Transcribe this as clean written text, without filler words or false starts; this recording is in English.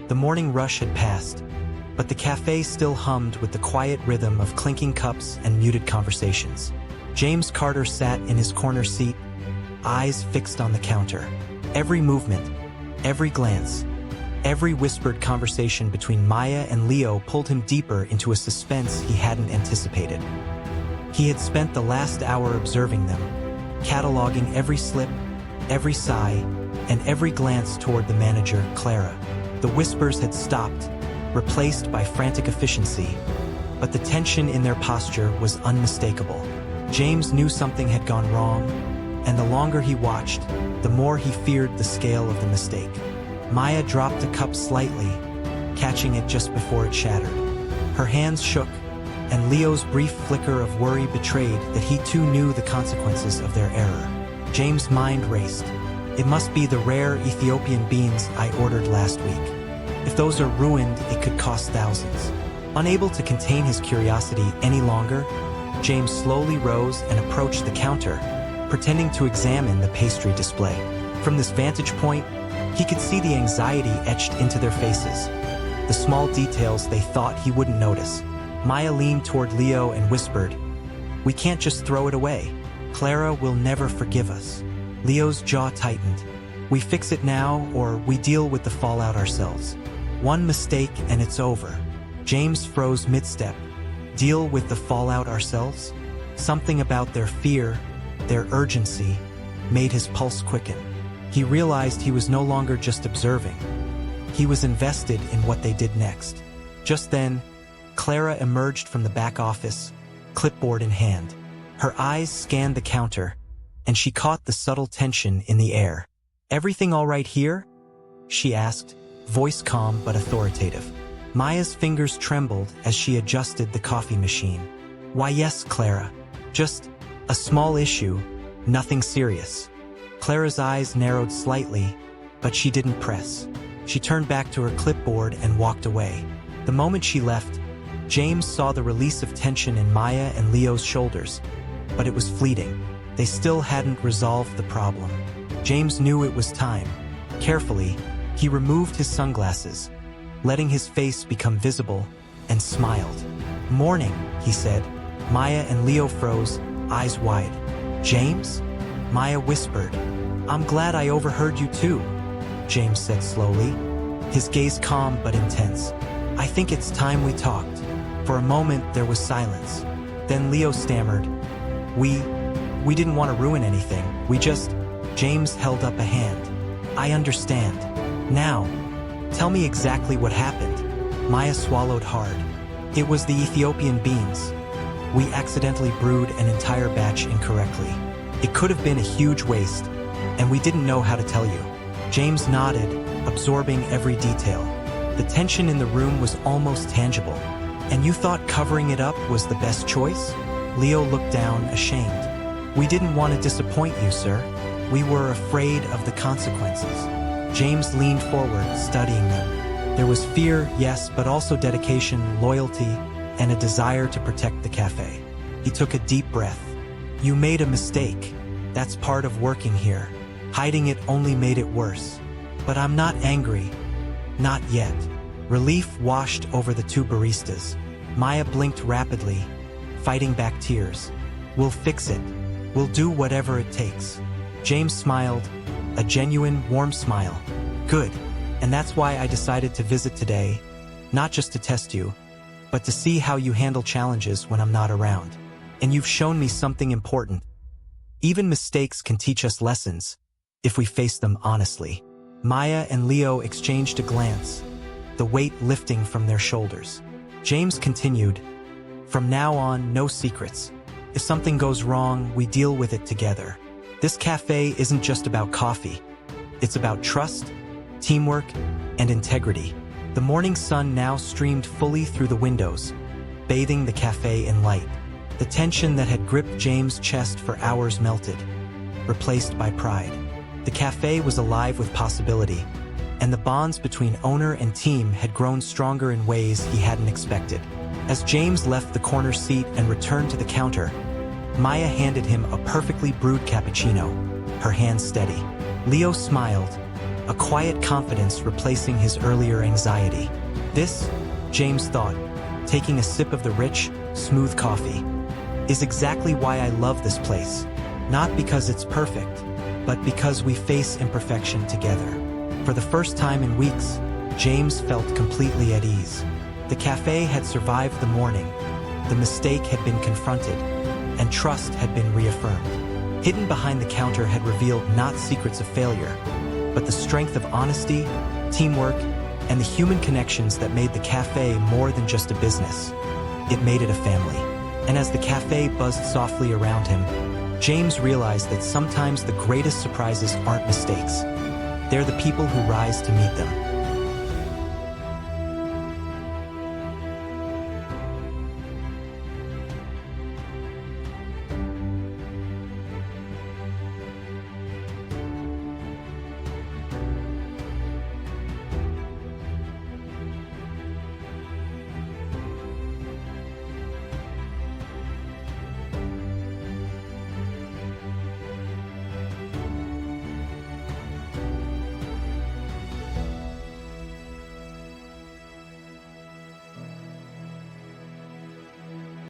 The morning rush had passed, but the cafe still hummed with the quiet rhythm of clinking cups and muted conversations. James Carter sat in his corner seat, eyes fixed on the counter. Every movement, every glance, every whispered conversation between Maya and Leo pulled him deeper into a suspense he hadn't anticipated. He had spent the last hour observing them, cataloging every slip, every sigh, and every glance toward the manager, Clara. The whispers had stopped, replaced by frantic efficiency, but the tension in their posture was unmistakable. James knew something had gone wrong, and the longer he watched, the more he feared the scale of the mistake. Maya dropped the cup slightly, catching it just before it shattered. Her hands shook, and Leo's brief flicker of worry betrayed that he too knew the consequences of their error. James' mind raced. It must be the rare Ethiopian beans I ordered last week. If those are ruined, it could cost thousands. Unable to contain his curiosity any longer, James slowly rose and approached the counter, pretending to examine the pastry display. From this vantage point, he could see the anxiety etched into their faces, the small details they thought he wouldn't notice. Maya leaned toward Leo and whispered, "We can't just throw it away. Clara will never forgive us." Leo's jaw tightened. "We fix it now, or we deal with the fallout ourselves. One mistake and it's over." James froze mid-step. Deal with the fallout ourselves? Something about their fear, their urgency, made his pulse quicken. He realized he was no longer just observing. He was invested in what they did next. Just then, Clara emerged from the back office, clipboard in hand. Her eyes scanned the counter, and she caught the subtle tension in the air. "Everything all right here?" she asked, voice calm but authoritative. Maya's fingers trembled as she adjusted the coffee machine. "Why yes, Clara. Just a small issue, nothing serious." Clara's eyes narrowed slightly, but she didn't press. She turned back to her clipboard and walked away. The moment she left, James saw the release of tension in Maya and Leo's shoulders, but it was fleeting. They still hadn't resolved the problem. James knew it was time. Carefully, he removed his sunglasses, letting his face become visible, and smiled. "Morning," he said. Maya and Leo froze, eyes wide. "James?" Maya whispered. "I'm glad I overheard you too," James said slowly, his gaze calm but intense. "I think it's time we talked." For a moment there was silence. Then Leo stammered, We didn't want to ruin anything. We just..." James held up a hand. "I understand. Now, tell me exactly what happened." Maya swallowed hard. "It was the Ethiopian beans. We accidentally brewed an entire batch incorrectly. It could have been a huge waste, and we didn't know how to tell you." James nodded, absorbing every detail. The tension in the room was almost tangible. "And you thought covering it up was the best choice?" Leo looked down, ashamed. "We didn't want to disappoint you, sir. We were afraid of the consequences." James leaned forward, studying them. There was fear, yes, but also dedication, loyalty, and a desire to protect the cafe. He took a deep breath. "You made a mistake. That's part of working here. Hiding it only made it worse. But I'm not angry. Not yet." Relief washed over the two baristas. Maya blinked rapidly, fighting back tears. "We'll fix it. We'll do whatever it takes." James smiled, a genuine, warm smile. "Good. And that's why I decided to visit today, not just to test you, but to see how you handle challenges when I'm not around. And you've shown me something important. Even mistakes can teach us lessons, if we face them honestly." Maya and Leo exchanged a glance, the weight lifting from their shoulders. James continued, "From now on, no secrets. If something goes wrong, we deal with it together. This cafe isn't just about coffee. It's about trust, teamwork, and integrity." The morning sun now streamed fully through the windows, bathing the cafe in light. The tension that had gripped James' chest for hours melted, replaced by pride. The cafe was alive with possibility, and the bonds between owner and team had grown stronger in ways he hadn't expected. As James left the corner seat and returned to the counter, Maya handed him a perfectly brewed cappuccino, her hands steady. Leo smiled, a quiet confidence replacing his earlier anxiety. This, James thought, taking a sip of the rich, smooth coffee, is exactly why I love this place. Not because it's perfect, but because we face imperfection together. For the first time in weeks, James felt completely at ease. The cafe had survived the morning, the mistake had been confronted, and trust had been reaffirmed. Hidden behind the counter had revealed not secrets of failure, but the strength of honesty, teamwork, and the human connections that made the cafe more than just a business. It made it a family. And as the cafe buzzed softly around him, James realized that sometimes the greatest surprises aren't mistakes. They're the people who rise to meet them.